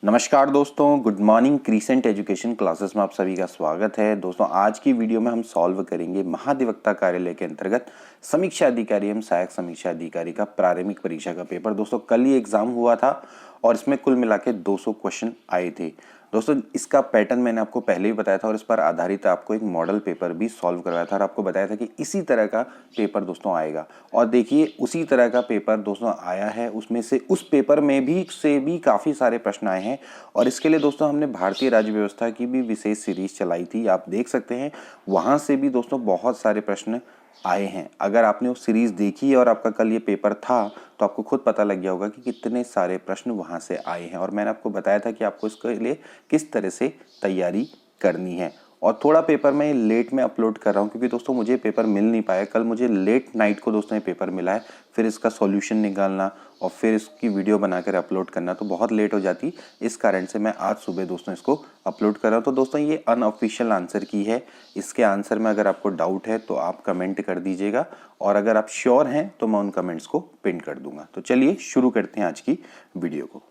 नमस्कार दोस्तों, good morning. Crescent education classes में आप सभी का स्वागत है। दोस्तों आज की वीडियो में हम सॉल्व करेंगे महाधिवक्ता कार्यालय के अंतर्गत समीक्षा अधिकारी एवं सहायक समीक्षा अधिकारी का प्रारंभिक परीक्षा का पेपर। दोस्तों कल ही एग्जाम हुआ था और इसमें कुल मिला के 200 क्वेश्चन आए थे। दोस्तों इसका पैटर्न मैंने आपको पहले ही बताया था और इस पर आधारित आपको एक मॉडल पेपर भी सॉल्व करवाया था और आपको बताया था कि इसी तरह का पेपर दोस्तों आएगा। और देखिए उसी तरह का पेपर दोस्तों आया है। उसमें से उस पेपर में भी काफ़ी सारे प्रश्न आए हैं और इसके लिए दोस्तों हमने भारतीय राज्य व्यवस्था की भी विशेष सीरीज चलाई थी। आप देख सकते हैं वहाँ से भी दोस्तों बहुत सारे प्रश्न आए हैं। अगर आपने वो सीरीज देखी और आपका कल ये पेपर था तो आपको खुद पता लग गया होगा कि कितने सारे प्रश्न वहाँ से आए हैं और मैंने आपको बताया था कि आपको इसके लिए किस तरह से तैयारी करनी है। और थोड़ा पेपर मैं लेट में अपलोड कर रहा हूँ क्योंकि दोस्तों मुझे पेपर मिल नहीं पाया। कल मुझे लेट नाइट को दोस्तों ये पेपर मिला है, फिर इसका सॉल्यूशन निकालना और फिर इसकी वीडियो बनाकर अपलोड करना तो बहुत लेट हो जाती। इस कारण से मैं आज सुबह दोस्तों इसको अपलोड कर रहा हूँ। तो दोस्तों ये अनऑफिशियल आंसर की है। इसके आंसर में अगर आपको डाउट है तो आप कमेंट कर दीजिएगा और अगर आप श्योर हैं तो मैं उन कमेंट्स को पिन कर दूंगा। तो चलिए शुरू करते हैं आज की वीडियो को।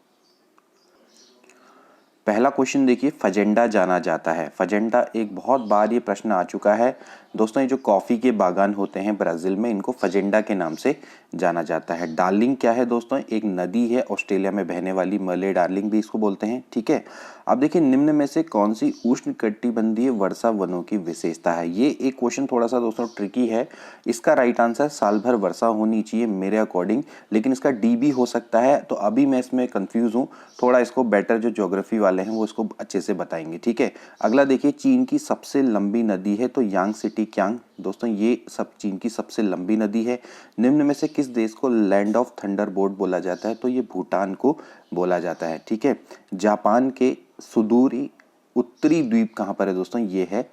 पहला क्वेश्चन देखिए, फजेंडा जाना जाता है। फजेंडा एक बहुत बार ये प्रश्न आ चुका है दोस्तों। ये जो कॉफ़ी के बागान होते हैं ब्राज़ील में, इनको फजेंडा के नाम से जाना जाता है। डार्लिंग क्या है दोस्तों? एक नदी है ऑस्ट्रेलिया में बहने वाली, मले डार्लिंग भी इसको बोलते हैं। ठीक है, अब देखिए निम्न में से कौन सी उष्णकटिबंधीय वर्षा वनों की विशेषता है। ये एक क्वेश्चन थोड़ा सा दोस्तों ट्रिकी है। इसका राइट आंसर साल भर वर्षा होनी चाहिए मेरे अकॉर्डिंग, लेकिन इसका डी भी हो सकता है। तो अभी मैं इसमें कंफ्यूज हूँ थोड़ा। इसको बेटर जो ज्योग्राफी वाले हैं वो इसको अच्छे से बताएंगे। ठीक है, अगला देखिए, चीन की सबसे लंबी नदी है तो यांगत्से कियांग दोस्तों, ये सब चीन की सबसे लंबी नदी है। निम्न में से किस देश को लैंड ऑफ थंडरबोल्ट बोला जाता है? तो ये भूटान को बोला जाता है। ठीक है, जापान के सुदूरी उत्तरी द्वीप कहाँ पर है दोस्तों? ये है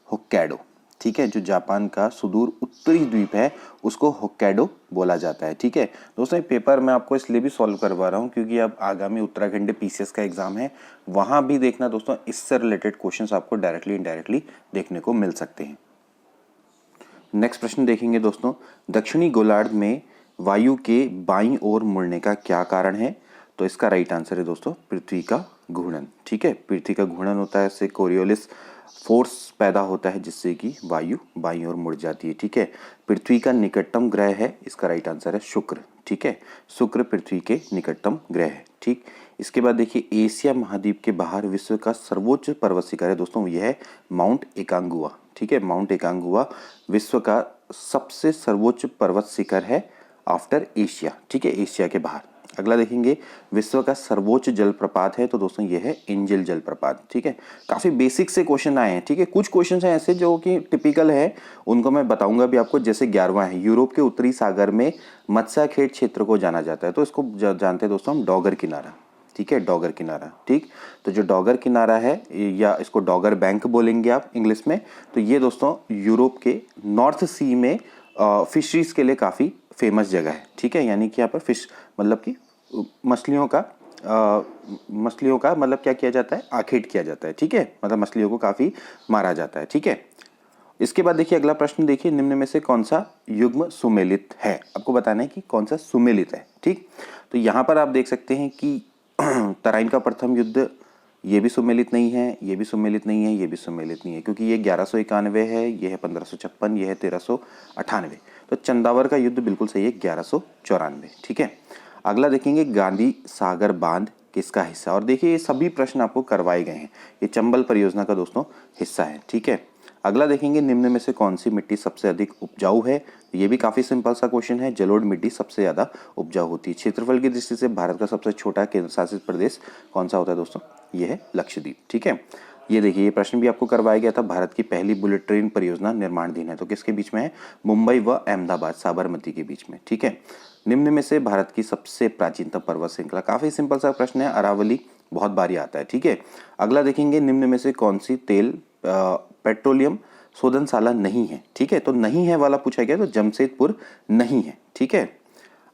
होक्काइडो। ठीक है, जो जापान का सुदूर उत्तरी द्वीप है उसको होक्काइडो बोला जाता है। ठीक है दोस्तों, ये पेपर मैं आपको इसलिए भी सॉल्व करवा रहा हूँ क्योंकि अब आगामी उत्तराखंड पीसीएस का एग्जाम है। वहाँ भी देखना दोस्तों, इससे रिलेटेड क्वेश्चंस आपको डायरेक्टली इनडायरेक्टली देखने को मिल सकते हैं। नेक्स्ट प्रश्न देखेंगे दोस्तों, दक्षिणी गोलार्ध में वायु के बाईं ओर मुड़ने का क्या कारण है? तो इसका राइट आंसर है दोस्तों पृथ्वी का घूर्णन। ठीक है, पृथ्वी का घूर्णन होता है, इससे कोरियोलिस फोर्स पैदा होता है जिससे कि वायु बाईं ओर मुड़ जाती है। ठीक है, पृथ्वी का निकटतम ग्रह है, इसका राइट आंसर है शुक्र। ठीक है, शुक्र पृथ्वी के निकटतम ग्रह है। ठीक, इसके बाद देखिए, एशिया महाद्वीप के बाहर विश्व का सर्वोच्च पर्वत शिखर है दोस्तों, यह है माउंट एकांगुआ। ठीक है, माउंट एकांगुआ विश्व का सबसे सर्वोच्च पर्वत शिखर है आफ्टर एशिया। ठीक है, एशिया के बाहर। अगला देखेंगे, विश्व का सर्वोच्च जलप्रपात है तो दोस्तों ये है एंजल जलप्रपात। ठीक है, काफी बेसिक से क्वेश्चन आए हैं। ठीक है, कुछ क्वेश्चन हैं ऐसे जो कि टिपिकल है, उनको मैं बताऊंगा भी आपको। जैसे 11वां है, यूरोप के उत्तरी सागर में मत्स्याखेट क्षेत्र को जाना जाता है तो इसको जानते हैं दोस्तों हम डॉगर किनारा। ठीक है, डॉगर किनारा। ठीक, तो जो डॉगर किनारा है या इसको डॉगर बैंक बोलेंगे आप इंग्लिश में, तो ये दोस्तों यूरोप के नॉर्थ सी में फिशरीज के लिए काफ़ी फेमस जगह है। ठीक है, यानी कि यहाँ पर फिश मतलब कि मछलियों का मतलब क्या किया जाता है? आखेट किया जाता है। ठीक है, मतलब मछलियों को काफ़ी मारा जाता है। ठीक है, इसके बाद देखिए अगला प्रश्न देखिए, निम्न में से कौन सा युग्म सुमेलित है? आपको बताना है कि कौन सा सुमेलित है। ठीक, तो यहाँ पर आप देख सकते हैं कि तराइन का प्रथम युद्ध, ये भी सुमेलित नहीं है, ये भी सुमेलित नहीं है, ये भी सुमेलित नहीं है क्योंकि ये 1191 है, ये है 1556, ये है 1398। तो चंदावर का युद्ध बिल्कुल सही है, 1194। ठीक है, अगला देखेंगे, गांधी सागर बांध किसका हिस्सा? और देखिए ये सभी प्रश्न आपको करवाए गए हैं, ये चंबल परियोजना का दोस्तों हिस्सा है। ठीक है, अगला देखेंगे, निम्न में से कौन सी मिट्टी सबसे अधिक उपजाऊ है? ये भी काफी सिंपल सा क्वेश्चन है, जलोढ़ मिट्टी सबसे ज्यादा उपजाऊ होती है। क्षेत्रफल की दृष्टि से भारत का सबसे छोटा केंद्र शासित प्रदेश कौन सा होता है दोस्तों? ये है लक्षद्वीप। ठीक है, ये देखिए ये प्रश्न भी आपको करवाया गया था, भारत की पहली बुलेट ट्रेन परियोजना निर्माणाधीन है तो किसके बीच में है? मुंबई व अहमदाबाद साबरमती के बीच में। ठीक है, निम्न में से भारत की सबसे प्राचीनतम पर्वत श्रृंखला, काफी सिंपल सा प्रश्न है, अरावली, बहुत बारी आता है। ठीक है, अगला देखेंगे, निम्न में से कौन सी तेल पेट्रोलियम शोधनशाला नहीं है? ठीक है, तो नहीं है वाला पूछा गया तो जमशेदपुर नहीं है। ठीक है,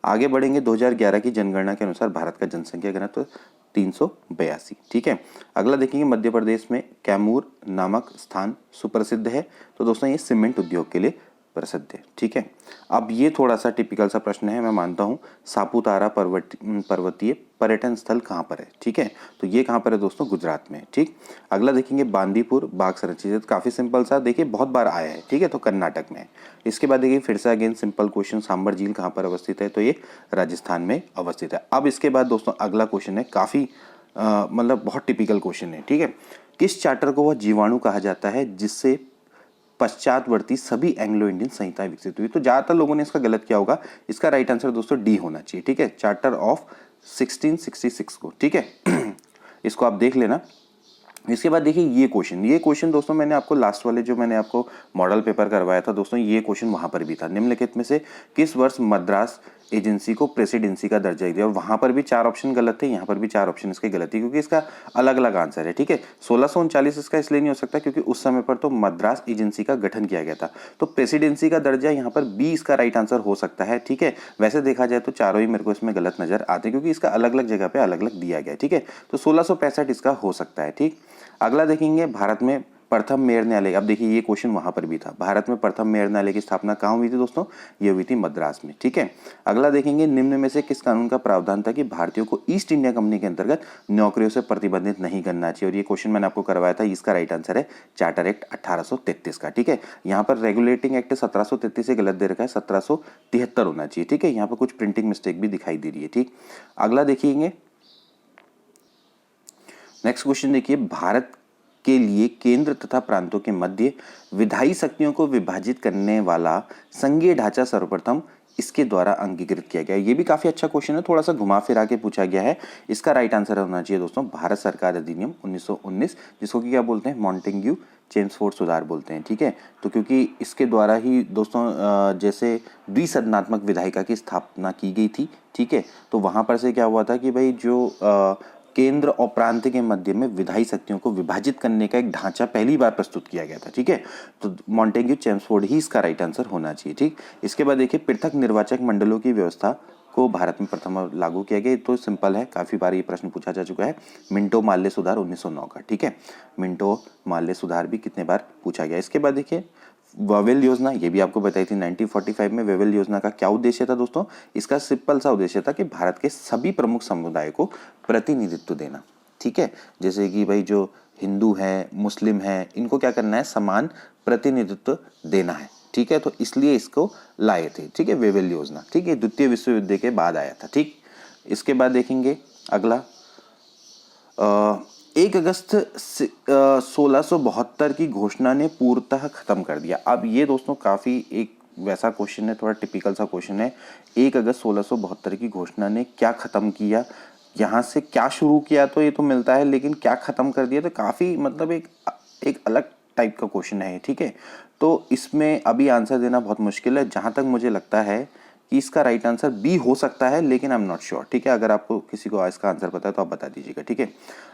आगे बढ़ेंगे, 2011 की जनगणना के अनुसार भारत का जनसंख्या घनत्व 382। ठीक है, अगला देखेंगे, मध्य प्रदेश में कैमूर नामक स्थान सुप्रसिद्ध है तो दोस्तों ये सीमेंट उद्योग के लिए प्रसिद्ध है। ठीक है, अब ये थोड़ा सा टिपिकल सा प्रश्न है, मैं मानता हूँ। सापुतारा पर्वतीय पर्यटन स्थल कहाँ पर है? ठीक है, तो ये कहाँ पर है दोस्तों? गुजरात में। ठीक, अगला देखेंगे बांदीपुर बाघ संरक्षित, काफ़ी सिंपल सा, देखिए बहुत बार आया है। ठीक है, तो कर्नाटक में है। इसके बाद देखिए फिर से अगेन सिंपल क्वेश्चन, सांबर झील कहाँ पर अवस्थित है? तो ये राजस्थान में अवस्थित है। अब इसके बाद दोस्तों अगला क्वेश्चन है, काफ़ी मतलब बहुत टिपिकल क्वेश्चन है। ठीक है, किस चार्टर को वह जीवाणु कहा जाता है जिससे पश्चातवर्ती सभी एंग्लो इंडियन संहिताएं विकसित हुई? तो ज्यादातर लोगों ने इसका गलत किया होगा। इसका राइट आंसर दोस्तों डी होना चाहिए। ठीक है, चार्टर ऑफ 1666 को। ठीक है इसको आप देख लेना। इसके बाद देखिए ये क्वेश्चन दोस्तों मैंने आपको लास्ट वाले जो मैंने आपको मॉडल पेपर करवाया था दोस्तों, ये क्वेश्चन वहां पर भी था। निम्नलिखित में से किस वर्ष मद्रास एजेंसी को प्रेसिडेंसी का दर्जा दिया? और वहां पर भी 4 ऑप्शन गलत थे, यहाँ पर भी 4 ऑप्शन इसके गलत है, क्योंकि इसका अलग अलग आंसर है। ठीक है, 1639 इसका इसलिए नहीं हो सकता क्योंकि उस समय पर तो मद्रास एजेंसी का गठन किया गया था, तो प्रेसिडेंसी का दर्जा यहाँ पर बी इसका राइट आंसर हो सकता है। ठीक है, वैसे देखा जाए तो चारों ही मेरे को इसमें गलत नजर आते हैं, क्योंकि इसका अलग अलग जगह पे अलग अलग दिया गया है। ठीक है, तो 1665 इसका हो सकता है। ठीक, अगला देखेंगे भारत में प्रथम मेयर न्यायालय। अब देखिए ये क्वेश्चन वहां पर भी था, भारत में प्रथम मेयर न्यायालय की स्थापना कहाँ हुई थी दोस्तों? ये हुई थी मद्रास में। ठीक है, अगला देखेंगे निम्न में से किस कानून का प्रावधान था कि भारतीयों को ईस्ट इंडिया कंपनी के अंतर्गत नौकरियों से प्रतिबंधित नहीं करना चाहिए? और ये क्वेश्चन मैंने आपको करवाया था, इसका राइट आंसर है चार्टर एक्ट 1833 का। ठीक है, यहाँ पर रेगुलेटिंग एक्ट 1733 से गलत दे रखा है, 1773 होना चाहिए। ठीक है, यहाँ पर कुछ प्रिंटिंग मिस्टेक भी दिखाई दे रही है। ठीक, अगला देखिएंगे, नेक्स्ट क्वेश्चन देखिए, भारत के लिए केंद्र तथा प्रांतों के मध्य विधायी शक्तियों को विभाजित करने वाला संघीय ढांचा सर्वप्रथम इसके द्वारा अंगीकृत किया गया? ये भी काफी अच्छा क्वेश्चन है, थोड़ा सा घुमा फिरा के पूछा गया है। इसका राइट आंसर होना चाहिए दोस्तों भारत सरकार अधिनियम 1919, जिसको कि क्या बोलते हैं? मॉन्टेग्यू चेम्सफोर्ड सुधार बोलते हैं। ठीक है, तो क्योंकि इसके द्वारा ही दोस्तों जैसे द्विसदनात्मक विधायिका की स्थापना की गई थी। ठीक है, तो वहां पर से क्या हुआ था कि भाई जो केंद्र और प्रांत के मध्य में विधायी शक्तियों को विभाजित करने का एक ढांचा पहली बार प्रस्तुत किया गया था। ठीक है, तो मॉन्टेग्यू चेम्सफोर्ड ही इसका राइट आंसर होना चाहिए। ठीक, इसके बाद देखिए पृथक निर्वाचक मंडलों की व्यवस्था को भारत में प्रथम लागू किया गया। तो सिंपल है, काफी बार ये प्रश्न पूछा जा चुका है, मिंटो माल्य सुधार 1909 का। ठीक है, मिंटो माल्य सुधार भी कितने बार पूछा गया। इसके बाद देखिए वेवेल योजना, ये भी आपको बताई थी 1945 में। वेवेल योजना का क्या उद्देश्य था दोस्तों? इसका सिंपल सा उद्देश्य था कि भारत के सभी प्रमुख समुदाय को प्रतिनिधित्व देना। ठीक है, जैसे कि भाई जो हिंदू है, मुस्लिम है, इनको क्या करना है? समान प्रतिनिधित्व देना है। ठीक है, तो इसलिए इसको लाए थे। ठीक है, वेवेल योजना। ठीक है, द्वितीय विश्व युद्ध के बाद आया था। ठीक, इसके बाद देखेंगे अगला 1 अगस्त 1672 की घोषणा ने पूर्णतः खत्म कर दिया। अब ये दोस्तों काफी एक वैसा क्वेश्चन है, थोड़ा टिपिकल सा क्वेश्चन है। 1 अगस्त 1672 की घोषणा ने क्या खत्म किया? यहाँ से क्या शुरू किया तो ये तो मिलता है, लेकिन क्या खत्म कर दिया? तो काफी मतलब एक अलग टाइप का क्वेश्चन है। ठीक है, तो इसमें अभी आंसर देना बहुत मुश्किल है। जहां तक मुझे लगता है कि इसका राइट आंसर बी हो सकता है, लेकिन आई एम नॉट श्योर। ठीक है, अगर आपको किसी को इसका आंसर पता है तो आप बता दीजिएगा। ठीक है,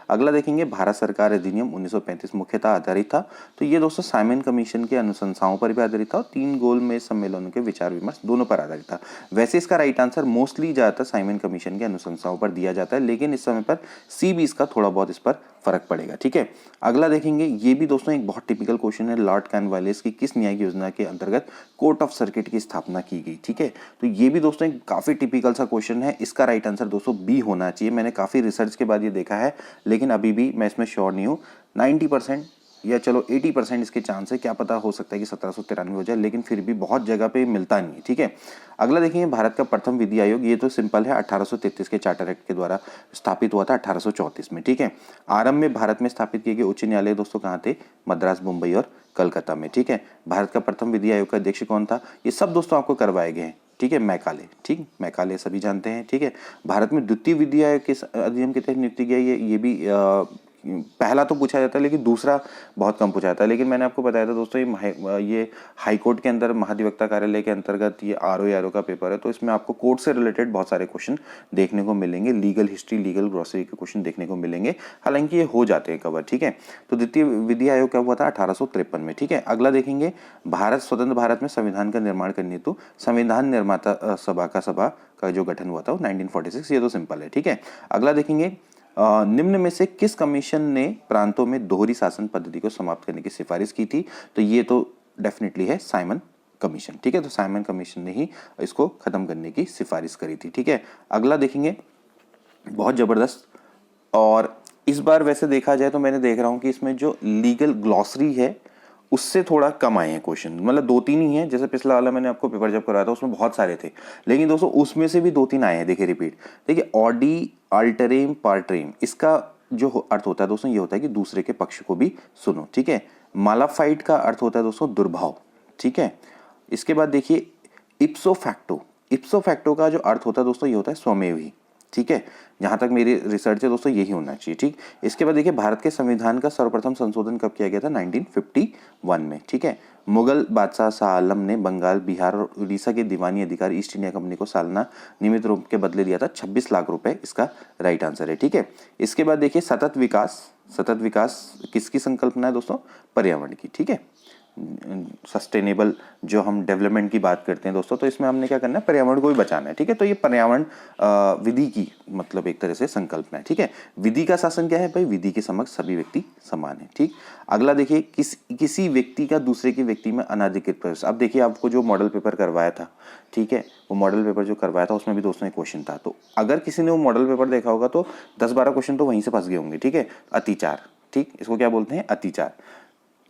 अगला देखेंगे भारत सरकार अधिनियम 1935 मुख्यतः आधारित था। तो ये दोस्तों साइमन कमीशन के अनुशंसाओं पर भी आधारित था और 3 गोलमेज सम्मेलनों के विचार विमर्श दोनों पर आधारित था। वैसे इसका राइट आंसर मोस्टली ज्यादातर साइमन कमीशन के अनुशंसाओं पर दिया जाता है, लेकिन इस समय पर सी बी इसका थोड़ा बहुत इस पर फर्क पड़ेगा। ठीक है, अगला देखेंगे, ये भी दोस्तों एक बहुत टिपिकल क्वेश्चन है, लॉर्ड कॉर्नवालिस की किस न्यायिक योजना के अंतर्गत कोर्ट ऑफ सर्किट की स्थापना की गई? ठीक है, तो ये भी दोस्तों एक काफी टिपिकल सा क्वेश्चन है। इसका राइट आंसर दोस्तों बी होना चाहिए। मैंने काफी रिसर्च के बाद ये देखा है, लेकिन अभी भी मैं इसमें श्योर नहीं हूँ। 90% या चलो 80% इसके चांस है, क्या पता हो सकता है कि 1793 हो जाए, लेकिन फिर भी बहुत जगह पे मिलता नहीं है। ठीक है, अगला देखेंगे भारत का प्रथम विधि आयोग। ये तो सिंपल है, 1833 के चार्टर एक्ट के द्वारा स्थापित हुआ था 1834 में। ठीक है, आरंभ में भारत में स्थापित किए गए उच्च न्यायालय दोस्तों कहाँ थे? मद्रास, मुंबई और कलकत्ता में। ठीक है, भारत का प्रथम विधि आयोग का अध्यक्ष कौन था? ये सब दोस्तों आपको करवाए गए हैं। ठीक है, मैकाले। ठीक, मैकाले सभी जानते हैं। ठीक है, भारत में द्वितीय विधि आयोग के अधिनियम के तहत नियुक्त किया, ये भी पहला तो पूछा जाता है, लेकिन दूसरा बहुत कम पूछा जाता है। लेकिन मैंने आपको बताया था दोस्तों, ये हाई कोर्ट के अंदर महाधिवक्ता कार्यालय के अंतर्गत ये आरओ का पेपर है, तो इसमें आपको कोर्ट से रिलेटेड बहुत सारे क्वेश्चन देखने को मिलेंगे। लीगल हिस्ट्री, लीगल ग्रोसरी के क्वेश्चन देखने को मिलेंगे, हालांकि ये हो जाते हैं कवर। ठीक है, तो द्वितीय विधि आयोग क्या हुआ था? 1853 में। ठीक है, अगला देखेंगे, भारत स्वतंत्र भारत में संविधान का निर्माण करने हेतु संविधान निर्माता सभा का जो गठन हुआ था वो 1946। ये तो सिंपल है। ठीक है, अगला देखेंगे, निम्न में से किस कमीशन ने प्रांतों में दोहरी शासन पद्धति को समाप्त करने की सिफारिश की थी? तो ये तो डेफिनेटली है साइमन कमीशन, ठीक है। तो साइमन कमीशन ने ही इसको खत्म करने की सिफारिश करी थी, ठीक है। अगला देखेंगे, बहुत जबरदस्त, और इस बार वैसे देखा जाए तो मैंने देख रहा हूं कि इसमें जो लीगल ग्लॉसरी है उससे थोड़ा कम आए हैं क्वेश्चन, मतलब 2-3 ही हैं। जैसे पिछला वाला मैंने आपको पेपर जब करवाया था उसमें बहुत सारे थे, लेकिन दोस्तों उसमें से भी 2-3 आए हैं। देखिए रिपीट, देखिए ऑडी अल्टरेम पार्ट्रेम, इसका जो अर्थ होता है दोस्तों ये होता है कि दूसरे के पक्ष को भी सुनो, ठीक है। मालाफाइट का अर्थ होता है दोस्तों दुर्भाव, ठीक है। इसके बाद देखिए इप्सो फैक्टो, इप्सो फैक्टो का जो अर्थ होता है दोस्तों ये होता है स्वमेव ही, ठीक है। जहां तक मेरी रिसर्च है दोस्तों यही होना चाहिए, ठीक। इसके बाद देखिए भारत के संविधान का सर्वप्रथम संशोधन कब किया गया था? 1951 में, ठीक है। मुगल बादशाह शाह आलम ने बंगाल, बिहार और उड़ीसा के दीवानी अधिकार ईस्ट इंडिया कंपनी को सालाना नियमित रूप के बदले दिया था 26 लाख रुपए, इसका राइट आंसर है, ठीक है। इसके बाद देखिए सतत विकास, सतत विकास किसकी संकल्पना है दोस्तों? पर्यावरण की, ठीक है। सस्टेनेबल जो हम डेवलपमेंट की बात करते हैं दोस्तों, तो इसमें हमने क्या करना है? पर्यावरण को भी बचाना है, ठीक है। तो ये पर्यावरण विधि की मतलब एक तरह से संकल्पना है, ठीक है। विधि का शासन क्या है भाई? विधि के समक्ष सभी व्यक्ति समान है, ठीक। अगला देखिए किसी व्यक्ति का दूसरे की व्यक्ति में अनाधिकृत प्रवेश। अब देखिए आपको जो मॉडल पेपर करवाया था, ठीक है, वो मॉडल पेपर जो करवाया था उसमें भी दोस्तों एक क्वेश्चन था। तो अगर किसी ने वो मॉडल पेपर देखा होगा तो 10-12 क्वेश्चन तो वहीं से फंस गए होंगे, ठीक है। अतिचार, ठीक, इसको क्या बोलते हैं? अतिचार।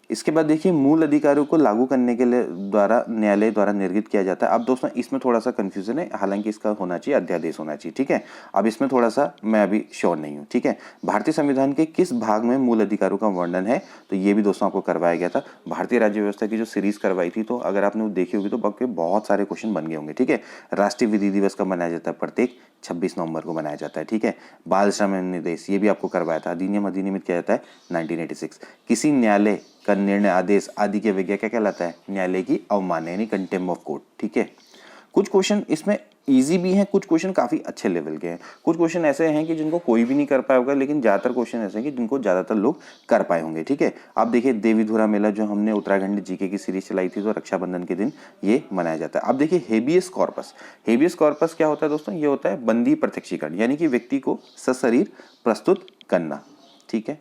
इसके बाद देखिए मूल अधिकारों को लागू करने के लिए द्वारा न्यायालय द्वारा निर्गत किया जाता है। अब दोस्तों इसमें थोड़ा सा कंफ्यूजन है, हालांकि इसका होना चाहिए अध्यादेश होना चाहिए, ठीक है। अब इसमें थोड़ा सा मैं अभी श्योर नहीं हूँ, ठीक है। भारतीय संविधान के किस भाग में मूल अधिकारों का वर्णन है? तो ये भी दोस्तों आपको करवाया गया था। भारतीय राज्य व्यवस्था की जो सीरीज करवाई थी, तो अगर आपने वो देखी होगी तो आपके बहुत सारे क्वेश्चन बन गए होंगे, ठीक है। राष्ट्रीय विधि दिवस कब मनाया जाता है? प्रत्येक 26 नवंबर को मनाया जाता है, ठीक है। बाल श्रम निर्देश ये भी आपको करवाया था। अधिनियम अधिनियमित किया जाता है 1986। किसी न्यायालय का निर्णय, आदेश आदि की अवज्ञा क्या कहलाता है? न्यायालय की अवमानना यानी कंटेम्प्ट ऑफ कोर्ट, ठीक है। कुछ क्वेश्चन इसमें इजी भी हैं, कुछ क्वेश्चन काफी अच्छे लेवल के हैं, कुछ क्वेश्चन ऐसे हैं कि जिनको कोई भी नहीं कर पाया होगा, लेकिन ज्यादातर क्वेश्चन ऐसे हैं कि जिनको ज्यादातर लोग कर पाए होंगे, ठीक है। आप देखिए देवीधुरा मेला जो हमने उत्तराखंड जीके की सीरीज चलाई थी, तो रक्षाबंधन के दिन ये मनाया जाता है। अब देखिए हेबियस कॉर्पस, हेबियस कॉर्पस क्या होता है दोस्तों? ये होता है बंदी प्रत्यक्षीकरण, यानी कि व्यक्ति को सशरीर प्रस्तुत करना, ठीक है।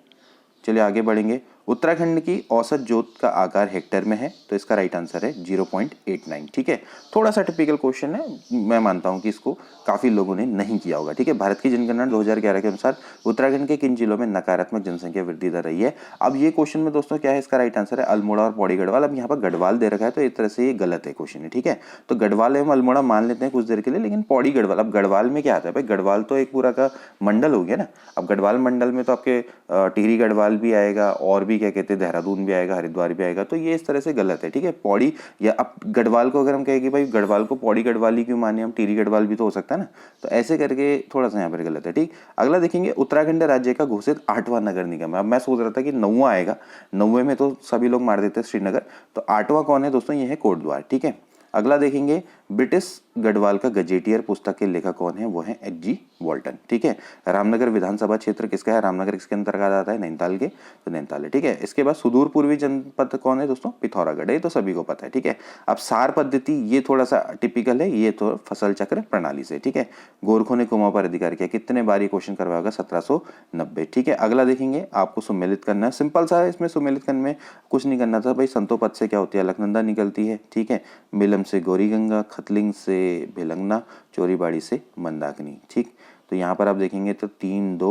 चलिए आगे बढ़ेंगे। उत्तराखंड की औसत जोत का आकार हेक्टेयर में है, तो इसका राइट आंसर है 0.89, ठीक है। थोड़ा सा टिपिकल क्वेश्चन है, मैं मानता हूं कि इसको काफी लोगों ने नहीं किया होगा, ठीक है। भारत की जनगणना 2011 के अनुसार उत्तराखंड के किन जिलों में नकारात्मक जनसंख्या वृद्धि दर रही है? अब ये क्वेश्चन में दोस्तों क्या है? इसका राइट आंसर है अल्मोड़ा और पौड़ी गढ़वाल। अब यहाँ पर गढ़वाल दे रखा है, तो एक तरह से ये गलत है क्वेश्चन है, ठीक है। तो गढ़वाल एवं अल्मोड़ा मान लेते हैं कुछ देर के लिए, लेकिन पौड़ी गढ़वाल, अब गढ़वाल में क्या आता है भाई? गढ़वाल तो एक पूरा का मंडल हो गया ना। अब गढ़वाल मंडल में तो आपके टिहरी गढ़वाल भी आएगा, और भी क्या कहते हैं देहरादून भी आएगा, हरिद्वार भी आएगा, तो ये इस तरह से गलत है, ठीक है। पौड़ी या अब गढ़वाल को अगर हम कहेंगे भाई गढ़वाल को पौड़ी गढ़वाल ही क्यों माने हम, टिहरी गढ़वाल भी तो हो सकता है ना, तो ऐसे करके थोड़ा सा यहाँ पर गलत है, ठीक। अगला देखेंगे उत्तराखंड राज्य का घोषित 8वां नगर निगम है। अब मैं सोच रहा था कि 9वां आएगा, 9वें में तो सभी लोग मार देते हैं श्रीनगर, तो 8वां कौन है दोस्तों? ये है कोटद्वार, ठीक है। अगला देखेंगे ब्रिटिश गढ़वाल का गजेटियर पुस्तक के लेखक कौन है? वो है H.G. वॉल्टन, ठीक है। रामनगर विधानसभा क्षेत्र किसका है? रामनगर किसके अंतर्गत आता है? नैनीताल के, तो नैनीताल है, ठीक है। इसके बाद सुदूर पूर्वी जनपद कौन है दोस्तों? पिथौरागढ़ है, तो सभी को पता है, ठीक है। अब सार पद्धति ये थोड़ा सा टिपिकल है, ये तो फसल चक्र प्रणाली से, ठीक है। गोरखों ने कुमाऊं पर अधिकार किया, कितने बार ये क्वेश्चन करवाया होगा? 1790, ठीक है। अगला देखेंगे आपको सुमेलित करना है, सिंपल सा है, इसमें सुमेलित करने में कुछ नहीं करना था भाई। संतोपद से क्या होती है? अलकनंदा निकलती है, ठीक है। मिलम से गौरी गंगा, खतलिंग से भिलंगना, चोरीबाड़ी से मंदाकिनी, ठीक। तो यहाँ पर आप देखेंगे तो 3 2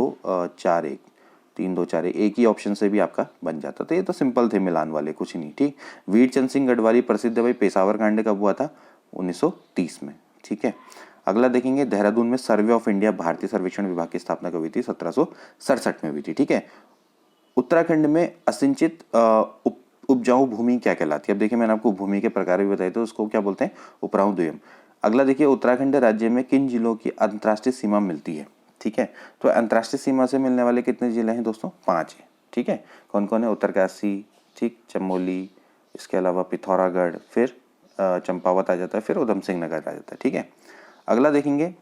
4 1, 3 2 4 1, एक ही ऑप्शन से भी आपका बन जाता। तो ये तो सिंपल थे मिलान वाले, कुछ नहीं, ठीक। वीर चंद सिंह गढ़वाली प्रसिद्ध भाई पेशावर कांड कब हुआ था? 1930 में, ठीक है। अगला देखेंगे देहरादून में सर्वे ऑफ इंडिया भारतीय सर्वेक्षण विभाग की स्थापना कब हुई थी? 1767 में हुई थी, ठीक है। उत्तराखंड में असिंचित उपजाऊ भूमि क्या कहलाती है? अब देखिए मैंने आपको भूमि के प्रकार भी बताए, तो उसको क्या बोलते हैं? उपराऊ द्वयम। अगला देखिए उत्तराखंड राज्य में किन जिलों की अंतर्राष्ट्रीय सीमा मिलती है? ठीक है, तो अंतर्राष्ट्रीय सीमा से मिलने वाले कितने जिले हैं दोस्तों? 5 है, ठीक है। कौन कौन है? उत्तरकाशी, ठीक, चमोली, इसके अलावा पिथौरागढ़, फिर चंपावत आ जाता है, फिर उधम सिंह नगर आ जाता है, ठीक है। अगला देखेंगे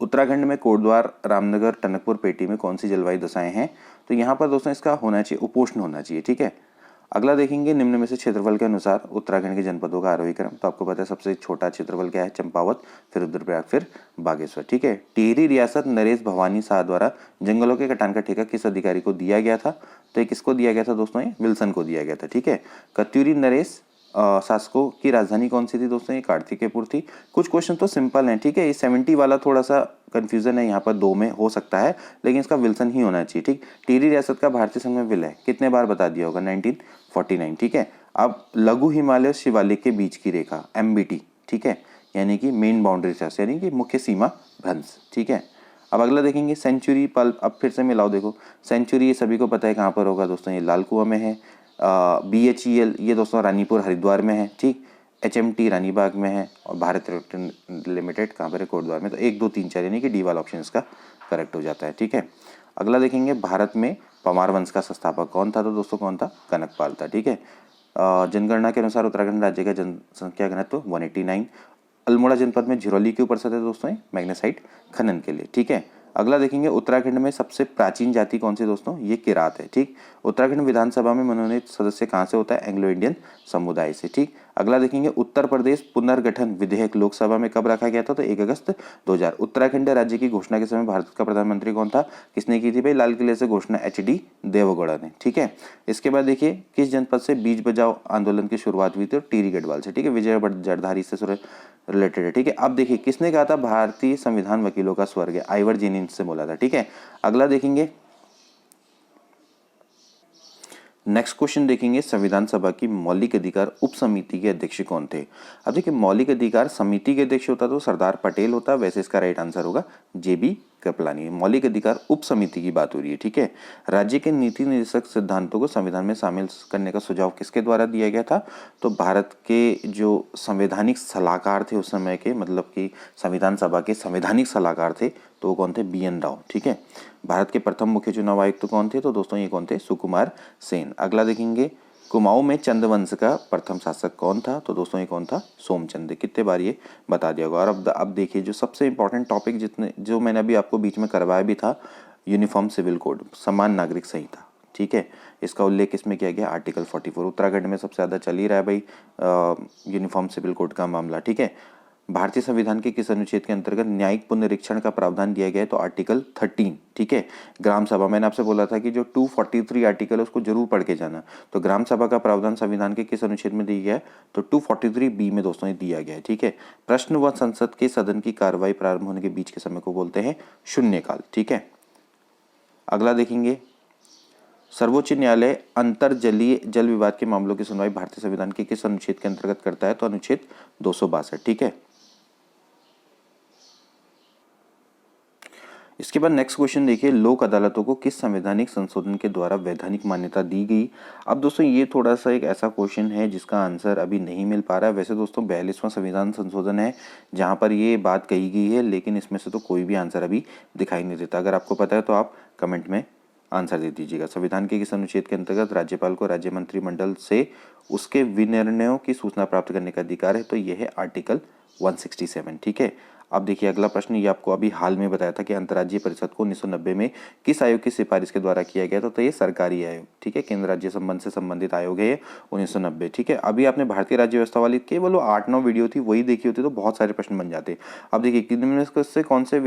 उत्तराखंड में कोटद्वार, रामनगर, टनकपुर, पेटी में कौन सी जलवायु दशाएं हैं? तो यहाँ पर दोस्तों इसका होना चाहिए उपोष्ण होना चाहिए, ठीक है। अगला देखेंगे निम्न में से क्षेत्रफल के अनुसार उत्तराखंड के जनपदों का आरोही क्रम। तो आपको पता है सबसे छोटा क्षेत्रफल क्या है? चंपावत, फिर रुद्रप्रयाग, फिर बागेश्वर, ठीक है। टिहरी रियासत नरेश भवानी शाह द्वारा जंगलों के कटान का ठेका किस अधिकारी को दिया गया था? तो ये किसको दिया गया था दोस्तों? ये विल्सन को दिया गया था, ठीक है। कत्यूरी नरेश शासकों की राजधानी कौन सी थी दोस्तों? ये कार्तिकेयपुर थी। कुछ क्वेश्चन तो सिंपल हैं, ठीक है। ये 70 वाला थोड़ा सा कंफ्यूजन है यहाँ पर, दो में हो सकता है, लेकिन इसका विल्सन ही होना चाहिए, ठीक। टिहरी रियासत का भारतीय संघ में विलय कितने बार बता दिया होगा? 1949, ठीक है। अब लघु हिमालय शिवालिक के बीच की रेखा MBT, ठीक है, यानी कि मेन बाउंड्री चार्ट, यानी कि मुख्य सीमा भ्रंश, ठीक है। अब अगला देखेंगे सेंचुरी पल्प। अब फिर से मिलाओ, देखो सेंचुरी ये सभी को पता है कहाँ पर होगा दोस्तों, ये लाल कुआं में है। BHEL ये दोस्तों रानीपुर हरिद्वार में है, ठीक। HMT रानीबाग में है, और भारत इलेक्ट्रिक लिमिटेड कहाँ पर है? कोटद्वार में। तो 1 2 3 4 यानी कि डी वाला ऑप्शन इसका करेक्ट हो जाता है, ठीक है। अगला देखेंगे भारत में परमार वंश का संस्थापक कौन था? तो दोस्तों कौन था? कनकपाल था, ठीक है। जनगणना के अनुसार उत्तराखंड राज्य का जनसंख्या घनत्व 189। अल्मोड़ा जनपद में झिरोली क्यों प्रसिद्ध है दोस्तों? मैग्नेसाइट खनन के लिए, ठीक है। अगला देखेंगे उत्तराखंड में सबसे प्राचीन जाति कौन सी दोस्तों? ये किरात है, ठीक। उत्तराखंड विधानसभा में मनोनीत सदस्य कहाँ से होता है? एंग्लो इंडियन समुदाय से, ठीक। अगला देखेंगे उत्तर प्रदेश पुनर्गठन विधेयक लोकसभा में कब रखा गया था? तो 1 अगस्त 2000। उत्तराखंड राज्य की घोषणा के समय भारत का प्रधानमंत्री कौन था? किसने की थी भाई? लाल किले से घोषणा HD देवगौड़ा ने, ठीक है। इसके बाद देखिए किस जनपद से बीज बचाओ आंदोलन की शुरुआत हुई थी? टिहरी गढ़वाल से, ठीक है। विजय जड़धारी से रिलेटेड है, ठीक है। अब देखिए किसने कहा था भारतीय संविधान वकीलों का स्वर्ग है? आइवर जेनिन्स से बोला था, ठीक है। अगला देखेंगे नेक्स्ट क्वेश्चन देखेंगे संविधान सभा की मौलिक अधिकार उप समिति के अध्यक्ष कौन थे? अब देखिए मौलिक अधिकार समिति के अध्यक्ष होता तो सरदार पटेल होता, वैसे इसका राइट आंसर होगा JB कृपलानी। मौलिक अधिकार उप समिति की बात हो रही है, ठीक है। राज्य के नीति निर्देशक सिद्धांतों को संविधान में शामिल करने का सुझाव किसके द्वारा दिया गया था? तो भारत के जो संवैधानिक सलाहकार थे उस समय के, मतलब कि संविधान सभा के संवैधानिक सलाहकार थे, तो वो कौन थे? BN राव, ठीक है। भारत के प्रथम मुख्य चुनाव आयुक्त तो कौन थे? तो दोस्तों ये कौन थे? सुकुमार सेन। अगला देखेंगे कुमाऊं में चंद वंश का प्रथम शासक कौन था? तो दोस्तों ये कौन था? सोमचंद। कितने बार ये बता दिया होगा। और अब देखिए जो सबसे इंपॉर्टेंट टॉपिक जितने जो मैंने अभी आपको बीच में करवाया भी था, यूनिफॉर्म सिविल कोड, समान नागरिक संहिता, ठीक है। इसका उल्लेख इसमें किया गया आर्टिकल 44। उत्तराखंड में सबसे ज़्यादा चल ही रहा है भाई यूनिफॉर्म सिविल कोड का मामला, ठीक है। भारतीय संविधान के किस अनुच्छेद के अंतर्गत न्यायिक पुनरीक्षण का प्रावधान दिया गया है? तो आर्टिकल 13, ठीक है। ग्राम सभा, मैंने आपसे बोला था कि जो 243 आर्टिकल है उसको जरूर पढ़ के जाना। तो ग्राम सभा का प्रावधान संविधान के किस अनुच्छेद में दिया गया है? तो 243B में दोस्तों ये दिया गया है, ठीक है। प्रश्न व संसद के सदन की कार्रवाई प्रारंभ होने के बीच के समय को बोलते हैं शून्यकाल, ठीक है। अगला देखेंगे सर्वोच्च न्यायालय अंतरजलीय जल विवाद के मामलों की सुनवाई भारतीय संविधान के किस अनुच्छेद के अंतर्गत करता है? तो अनुच्छेद 262, ठीक है। इसके बाद नेक्स्ट क्वेश्चन देखिए लोक अदालतों को किस संवैधानिक संशोधन के द्वारा वैधानिक मान्यता दी गई? अब दोस्तों ये थोड़ा सा एक ऐसा क्वेश्चन है जिसका आंसर अभी नहीं मिल पा रहा है। वैसे दोस्तों 42वां संविधान संशोधन है जहां पर ये बात कही गई है, लेकिन इसमें से तो कोई भी आंसर अभी दिखाई नहीं देता। अगर आपको पता है तो आप कमेंट में आंसर दे दीजिएगा। संविधान के किस अनुच्छेद के अंतर्गत राज्यपाल को राज्य मंत्रिमंडल से उसके विनिर्णयों की सूचना प्राप्त करने का अधिकार है? तो यह है आर्टिकल 167, ठीक है। अब देखिए अगला प्रश्न, ये आपको अभी हाल में बताया था कि अंतर्राज्यीय परिषद को 1990 में किस आयोग की सिफारिश के द्वारा किया गया था? तो ये सरकारी आयोग, ठीक है। केंद्र राज्य संबंध से संबंधित आयोग है 1990, ठीक है। अभी आपने भारतीय राज्य व्यवस्था वाली केवल वो 8-9 वीडियो थी वही देखी होती तो बहुत सारे प्रश्न बन जाते। अब देखिए निम्न से कौन से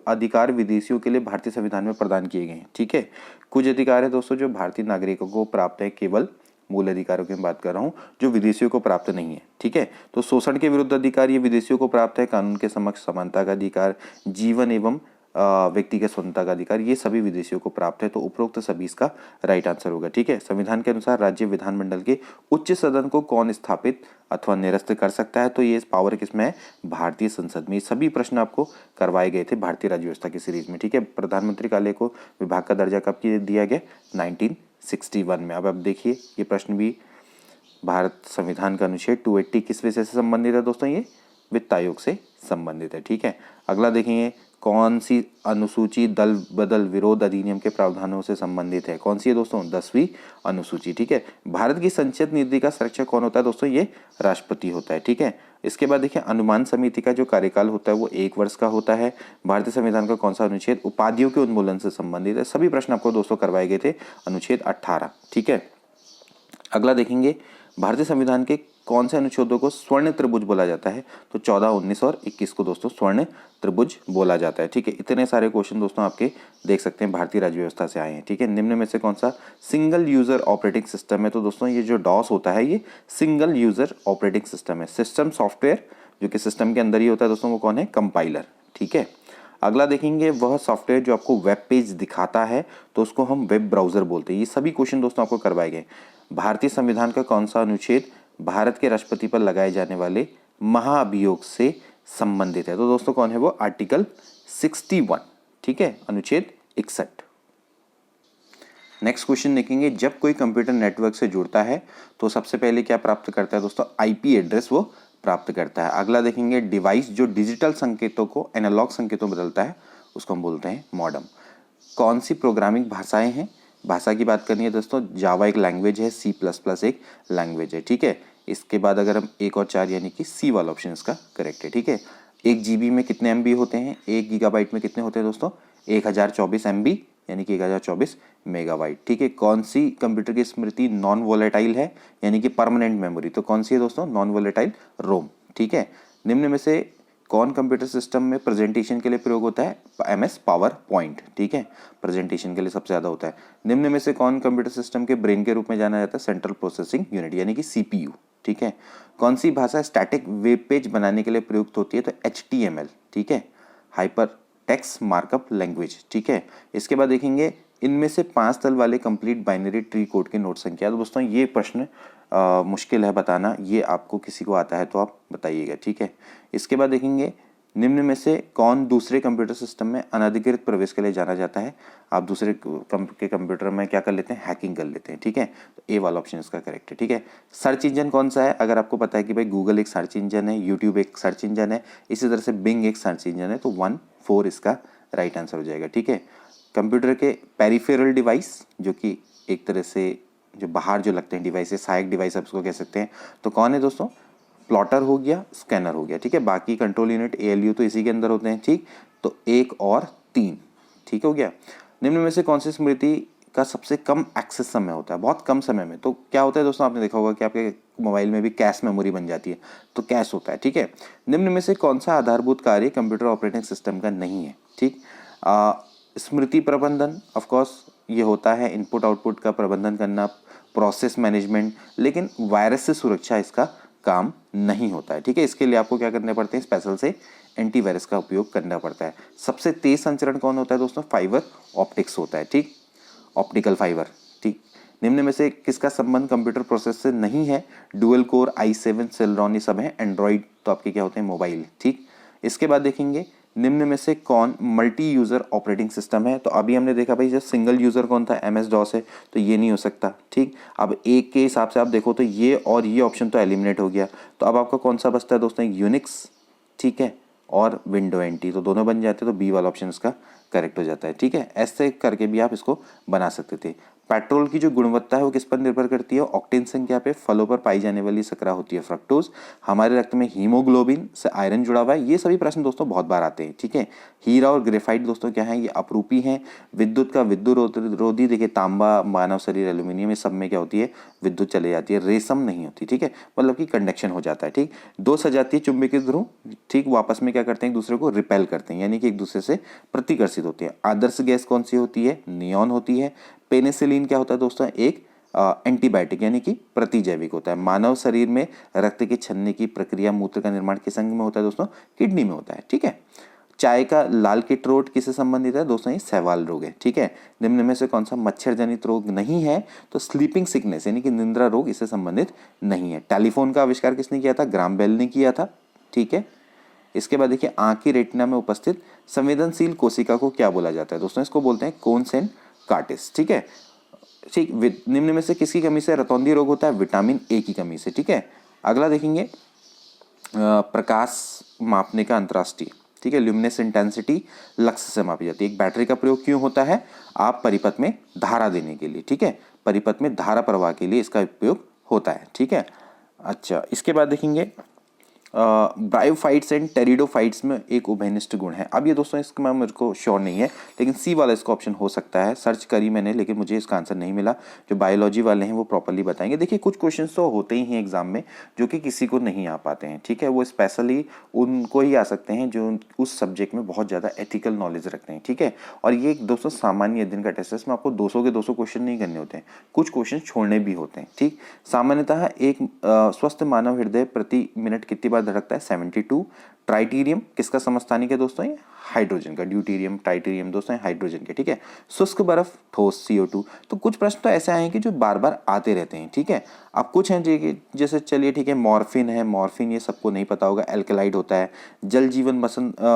अधिकार विदेशियों के लिए भारतीय संविधान में प्रदान किए गए हैं? ठीक है, कुछ अधिकार है दोस्तों जो भारतीय नागरिकों को प्राप्त है, केवल मूल अधिकारों की बात कर रहा हूं जो विदेशियों को प्राप्त नहीं है, ठीक है। तो शोषण के विरुद्ध अधिकार ये विदेशियों को प्राप्त है, कानून के समक्ष समानता का अधिकार, जीवन एवं व्यक्ति के स्वतंत्रता का अधिकार, ये सभी विदेशियों को प्राप्त है। तो उपरोक्त सभी इसका राइट आंसर होगा, ठीक है। संविधान के अनुसार राज्य विधानमंडल के उच्च सदन को कौन स्थापित अथवा निरस्त कर सकता है? तो ये पावर किसमें है? भारतीय संसद में। सभी प्रश्न आपको करवाए गए थे भारतीय राज्य व्यवस्था की सीरीज में, ठीक है। प्रधानमंत्री कार्यालय को विभाग का दर्जा कब दिया गया? 1961 में। अब देखिए ये प्रश्न भी भारत संविधान का अनुच्छेद 280 किस विषय से संबंधित है दोस्तों? ये वित्त आयोग से संबंधित है, ठीक है। अगला देखेंगे कौन सी अनुसूची दल बदल विरोध अधिनियम के प्रावधानों से संबंधित है? कौन सी है दोस्तों? 10वीं अनुसूची, ठीक है। भारत की संचित निधि का संरक्षक कौन होता है दोस्तों? ये राष्ट्रपति होता है, ठीक है। इसके बाद देखिए अनुमान समिति का जो कार्यकाल होता है वो 1 वर्ष का होता है। भारतीय संविधान का कौन सा अनुच्छेद उपाधियों के उन्मूलन से संबंधित है? सभी प्रश्न आपको दोस्तों करवाए गए थे, अनुच्छेद 18, ठीक है। अगला देखेंगे भारतीय संविधान के कौन से अनुच्छेदों को स्वर्ण त्रिभुज बोला जाता है? तो 14, 19 और 21 को दोस्तों स्वर्ण त्रिभुज बोला जाता है। ठीक है, इतने सारे क्वेश्चन दोस्तों आपके देख सकते हैं भारतीय राज्य व्यवस्था से आए हैं। ठीक है, निम्न में से कौन सा सिंगल यूजर ऑपरेटिंग सिस्टम है? तो दोस्तों ये जो डॉस होता है ये सिंगल यूजर ऑपरेटिंग सिस्टम है। सिस्टम सॉफ्टवेयर जो कि सिस्टम के अंदर ही होता है दोस्तों, वो कौन है? कंपाइलर। ठीक है, अगला देखेंगे वह सॉफ्टवेयर जो आपको वेब पेज दिखाता है तो उसको हम वेब ब्राउजर बोलते हैं। ये सभी क्वेश्चन दोस्तों आपको करवाए गए। भारतीय संविधान का कौन सा अनुच्छेद भारत के राष्ट्रपति पर लगाए जाने वाले महाअभियोग से संबंधित है? तो दोस्तों कौन है वो? आर्टिकल 61। ठीक है, अनुच्छेद 61। नेक्स्ट क्वेश्चन देखेंगे, जब कोई कंप्यूटर नेटवर्क से जुड़ता है तो सबसे पहले क्या प्राप्त करता है दोस्तों? आईपी एड्रेस वो प्राप्त करता है। अगला देखेंगे, डिवाइस जो डिजिटल संकेतों को एनालॉग संकेतों में बदलता है उसको हम बोलते हैं मॉडेम। कौन सी प्रोग्रामिंग भाषाएं हैं? भाषा की बात करनी है दोस्तों, जावा एक लैंग्वेज है, C++ एक लैंग्वेज है। ठीक है, इसके बाद अगर हम 1 और 4 यानी कि सी वाला ऑप्शन इसका करेक्ट है। ठीक है, 1 GB में कितने MB होते हैं? 1 GB में कितने होते हैं दोस्तों? 1024 MB यानी कि 1024 मेगाबाइट। ठीक है, कौन सी कंप्यूटर की स्मृति नॉन वोलेटाइल है यानी कि परमानेंट मेमोरी? तो कौन सी है दोस्तों? नॉन वोलेटाइल रोम। ठीक है, निम्न में से कौन कंप्यूटर सिस्टम में प्रेजेंटेशन के लिए प्रयोग होता है? MS power point. ठीक है, प्रेजेंटेशन के लिए सबसे ज़्यादा होता है। निम्न में से कौन कंप्यूटर सिस्टम के ब्रेन के रूप में जाना जाता है? सेंट्रल प्रोसेसिंग यूनिट यानी कि CPU। ठीक है, कौन सी भाषा स्टैटिक वेब पेज बनाने के लिए प्रयुक्त होती है? तो HTML। ठीक है, हाइपर टेक्स्ट मार्कअप लैंग्वेज। ठीक है, इसके बाद देखेंगे इनमें से 5 तल वाले कंप्लीट बाइनरी ट्री कोड के नोट संख्या। तो दोस्तों ये प्रश्न मुश्किल है बताना, ये आपको किसी को आता है तो आप बताइएगा। ठीक है, इसके बाद देखेंगे निम्न में से कौन दूसरे कंप्यूटर सिस्टम में अनधिकृत प्रवेश के लिए जाना जाता है? आप दूसरे के कंप्यूटर में क्या कर लेते हैं? हैकिंग कर लेते हैं। ठीक है, तो ए वाला ऑप्शन इसका करेक्ट है। ठीक है, सर्च इंजन कौन सा है? अगर आपको पता है कि भाई गूगल एक सर्च इंजन है, यूट्यूब एक सर्च इंजन है, इसी तरह से बिंग एक सर्च इंजन है, तो 1, 4 इसका राइट आंसर हो जाएगा। ठीक है, कंप्यूटर के पेरिफेरल डिवाइस जो कि एक तरह से जो बाहर जो लगते हैं डिवाइसेस, सहायक डिवाइस आप उसको कह सकते हैं, तो कौन है दोस्तों? प्लॉटर हो गया, स्कैनर हो गया। ठीक है, बाकी कंट्रोल यूनिट ALU तो इसी के अंदर होते हैं। ठीक, तो 1 और 3 ठीक हो गया। निम्न में से कौन सी स्मृति का सबसे कम एक्सेस समय होता है? बहुत कम समय में। तो क्या होता है दोस्तों, आपने देखा होगा कि आपके मोबाइल में भी कैश मेमोरी बन जाती है, तो कैश होता है। ठीक है, निम्न में से कौन सा आधारभूत कार्य कंप्यूटर ऑपरेटिंग सिस्टम का नहीं है? ठीक, स्मृति प्रबंधन ऑफ कोर्स ये होता है, इनपुट आउटपुट का प्रबंधन करना, प्रोसेस मैनेजमेंट, लेकिन वायरस से सुरक्षा इसका काम नहीं होता है। ठीक है, इसके लिए आपको क्या करने पड़ते हैं? स्पेशल से एंटीवायरस का उपयोग करना पड़ता है। सबसे तेज संचरण कौन होता है दोस्तों? फाइबर ऑप्टिक्स होता है। ठीक, ऑप्टिकल फाइबर। ठीक, निम्न में से किसका संबंध कंप्यूटर प्रोसेस से नहीं है? डुअल कोर, i7, सेलेरॉन, ये सब है। एंड्रॉइड तो आपके क्या होते हैं? मोबाइल। ठीक, इसके बाद देखेंगे निम्न में से कौन मल्टी यूजर ऑपरेटिंग सिस्टम है? तो अभी हमने देखा भाई जो सिंगल यूजर कौन था? MS DOS है, तो ये नहीं हो सकता। ठीक, अब एक के हिसाब से आप देखो तो ये और ये ऑप्शन तो एलिमिनेट हो गया, तो अब आपका कौन सा बचता है दोस्तों? यूनिक्स। ठीक है, और विंडो NT, तो दोनों बन जाते, तो बी वाला ऑप्शन इसका करेक्ट हो जाता है। ठीक है, ऐसे करके भी आप इसको बना सकते थे। पेट्रोल की जो गुणवत्ता है वो किस पर निर्भर करती है? ऑक्टेन संख्या पे। फलों पर पाई जाने वाली शर्करा होती है फ्रक्टोज। हमारे रक्त में हीमोग्लोबिन से आयरन जुड़ा हुआ है। ये सभी प्रश्न दोस्तों बहुत बार आते हैं। ठीक है, हीरा और ग्रेफाइट दोस्तों क्या है? ये अपरूपी हैं। विद्युत का विद्युत रोधी, देखिए तांबा, मानव शरीर, एल्यूमिनियम, ये सब में क्या होती है? विद्युत चले जाती है। रेशम नहीं होती। ठीक है, मतलब कि कंडक्शन हो जाता है। ठीक, 2 सजातीय चुंबकीय ध्रुव, ठीक, वो आपस में क्या करते हैं? एक दूसरे को रिपेल करते हैं, यानी कि एक दूसरे से प्रतिकर्षित होते हैं। आदर्श गैस कौन सी होती है? नियॉन होती है। पेनिसिलिन क्या होता है दोस्तों? एक एंटीबायोटिक यानी कि प्रतिजैविक होता है। मानव शरीर में रक्त के छन्ने की प्रक्रिया मूत्र का निर्माण किस अंग में होता है दोस्तों? किडनी में होता है। ठीक है, चाय का लाल किट रोग किससे संबंधित है दोस्तों? ये सहवाल रोग है। ठीक है, निम्न में से कौन सा मच्छर जनित रोग नहीं है? तो स्लीपिंग सिकनेस यानी कि निंद्रा रोग इससे संबंधित नहीं है। टेलीफोन का आविष्कार किसने किया था? ग्राम बेल ने किया था। ठीक है, इसके बाद देखिए आंख की रेटिना में उपस्थित संवेदनशील कोशिका को क्या बोला जाता है दोस्तों? इसको बोलते हैं कोन्सेन कार्टिस। ठीक है, ठीक, निम्न में से किसकी कमी से रतौंधी रोग होता है? विटामिन A की कमी से। ठीक है, अगला देखेंगे प्रकाश मापने का अंतरराष्ट्रीय। ठीक है, ल्यूमिनेस इंटेंसिटी लक्स से मापी जाती है। एक बैटरी का प्रयोग क्यों होता है? आप परिपथ में धारा देने के लिए। ठीक है, परिपथ में धारा प्रवाह के लिए इसका उपयोग होता है। ठीक है, अच्छा, इसके बाद देखेंगे ब्रायोफाइट्स एंड टेरिडोफाइट्स में एक उभयनिष्ठ गुण है। अब ये दोस्तों इसका मेरे को श्योर नहीं है, लेकिन सी वाला इसका ऑप्शन हो सकता है। सर्च करी मैंने, लेकिन मुझे इसका आंसर नहीं मिला। जो बायोलॉजी वाले हैं वो प्रॉपर्ली बताएंगे। देखिए कुछ क्वेश्चन तो होते ही हैं एग्जाम में जो कि किसी को नहीं आ पाते हैं, ठीक है। वो स्पेशली उनको ही आ सकते हैं जो उस सब्जेक्ट में बहुत ज़्यादा एथिकल नॉलेज रखते हैं, ठीक है। और ये दोस्तों सामान्य दिन का टेस्ट है, इसमें आपको 200 के 200 क्वेश्चन नहीं करने होते हैं, कुछ क्वेश्चन छोड़ने भी होते हैं, ठीक। सामान्यतः एक स्वस्थ मानव हृदय प्रति मिनट कितनी बार धड़कता है? 72। ट्राइटीरियम किसका समस्थानिक है दोस्तों? ये हाइड्रोजन का। ड्यूटीरियम, ट्राइटीरियम दोस्तों हाइड्रोजन के, ठीक है। शुष्क बर्फ, ठोस CO2। तो कुछ प्रश्न तो ऐसे आए हैं कि जो बार बार आते रहते हैं, ठीक है। अब कुछ हैं जैसे चलिए ठीक है, मॉर्फिन है। मॉर्फिन ये सबको नहीं पता होगा, एल्कलाइड होता है। जल जीवन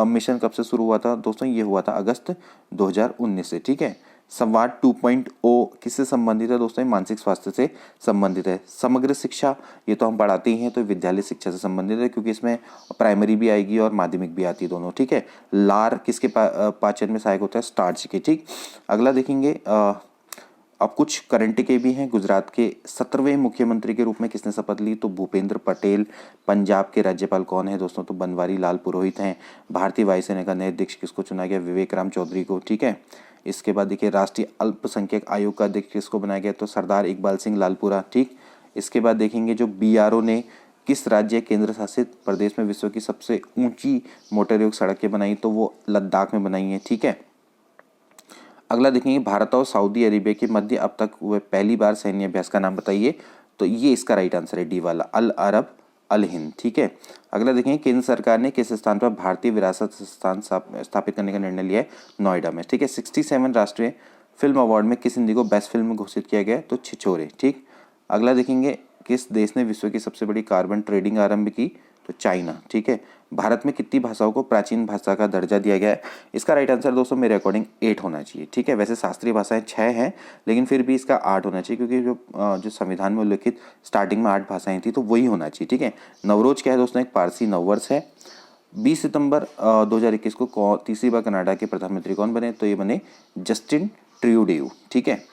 मिशन कब से शुरू हुआ था दोस्तों? ये हुआ था अगस्त 2019 से, ठीक है। संवाद 2.0 किससे संबंधित है दोस्तों? मानसिक स्वास्थ्य से संबंधित है। समग्र शिक्षा ये तो हम पढ़ाते ही हैं, तो विद्यालय शिक्षा से संबंधित है, क्योंकि इसमें प्राइमरी भी आएगी और माध्यमिक भी आती है दोनों, ठीक है। लार किसके पाचन में सहायक होता है? स्टार्च के, ठीक। अगला देखेंगे अब कुछ करंट के भी हैं। गुजरात के 17वें मुख्यमंत्री के रूप में किसने शपथ ली? तो भूपेंद्र पटेल। पंजाब के राज्यपाल कौन है दोस्तों? तो बनवारी लाल पुरोहित हैं। भारतीय वायुसेना का नया अध्यक्ष किसको चुना गया? विवेक राम चौधरी को, ठीक है। इसके बाद देखिए राष्ट्रीय अल्पसंख्यक आयोग का अध्यक्ष किसको बनाया गया? तो सरदार इकबाल सिंह लालपुरा, ठीक। इसके बाद देखेंगे जो BRO ने किस राज्य केंद्र शासित प्रदेश में विश्व की सबसे ऊंची मोटर योग सड़कें बनाई? तो वो लद्दाख में बनाई है, ठीक है। अगला देखेंगे भारत और सऊदी अरेबिया के मध्य अब तक हुए पहली बार सैन्य अभ्यास का नाम बताइए। तो ये इसका राइट आंसर है, डी वाला, अल अरब अल हिंद, ठीक है। अगला देखेंगे केंद्र सरकार ने किस स्थान पर भारतीय विरासत संस्थान स्थापित करने का निर्णय लिया है? नोएडा में, ठीक है। 67 राष्ट्रीय फिल्म अवार्ड में किस हिंदी को बेस्ट फिल्म घोषित किया गया? तो छिछोरे, ठीक। अगला देखेंगे किस देश ने विश्व की सबसे बड़ी कार्बन ट्रेडिंग आरंभ की? तो चाइना, ठीक है। भारत में कितनी भाषाओं को प्राचीन भाषा का दर्जा दिया गया है? इसका राइट आंसर दोस्तों मेरे अकॉर्डिंग 8 होना चाहिए, ठीक है। वैसे शास्त्रीय भाषाएं 6 हैं, लेकिन फिर भी इसका 8 होना चाहिए, क्योंकि जो संविधान में उल्लिखित स्टार्टिंग में 8 भाषाएं थी, तो वही होना चाहिए, ठीक है। नवरोज क्या है दोस्तों? एक पारसी नववर्ष है। 20 सितंबर 2021 को तीसरी बार कनाडा के प्रधानमंत्री कौन बने? तो ये बने जस्टिन ट्रूडेउ, ठीक है।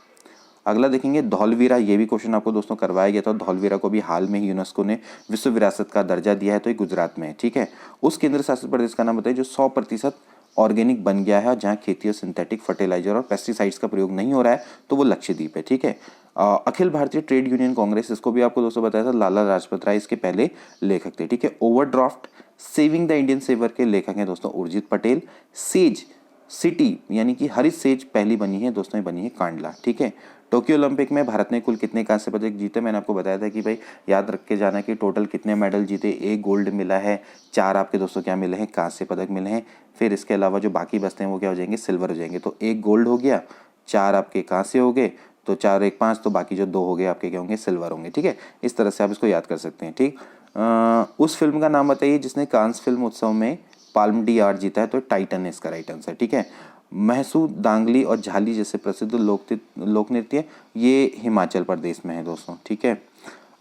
अगला देखेंगे धौलवीरा, ये भी क्वेश्चन आपको दोस्तों करवाया गया था। धौलवीरा को भी हाल में ही यूनेस्को ने विश्व विरासत का दर्जा दिया है, तो ये गुजरात में है, ठीक है। उस केंद्र शासित प्रदेश का नाम बताइए जो 100% ऑर्गेनिक बन गया है, जहाँ खेती और सिंथेटिक फर्टिलाइजर और पेस्टिसाइड्स का प्रयोग नहीं हो रहा है, तो वो लक्षद्वीप है, ठीक है। अखिल भारतीय ट्रेड यूनियन कांग्रेस, इसको भी आपको दोस्तों बताया था, लाला लाजपत राय इसके पहले लेखक थे, ठीक है। Overdraft saving the Indian saver के लेखक हैं दोस्तों उर्जित पटेल। सेज सिटी यानी कि हरित सेज पहली बनी है दोस्तों, ये बनी है कांडला, ठीक है। टोक्यो ओलंपिक में भारत ने कुल कितने कांस्य पदक जीते? मैंने आपको बताया था कि भाई याद रख के जाना कि टोटल कितने मेडल जीते। 1 गोल्ड मिला है, 4 आपके दोस्तों क्या मिले हैं? कांस्य पदक मिले हैं। फिर इसके अलावा जो बाकी बचते हैं वो क्या हो जाएंगे? सिल्वर हो जाएंगे। तो 1 गोल्ड हो गया, 4 आपके कांस्य हो गए, तो 4 1 5, तो बाकी जो 2 हो गए आपके क्या होंगे? सिल्वर होंगे, ठीक है। इस तरह से आप इसको याद कर सकते हैं, ठीक। उस फिल्म का नाम बताइए जिसने कांस फिल्म उत्सव में पाल्म डी आर जीता है? तो टाइटन है इसका राइट आंसर, ठीक है। महसूद दांगली और झाली जैसे प्रसिद्ध लोक नृत्य ये हिमाचल प्रदेश में है दोस्तों, ठीक है।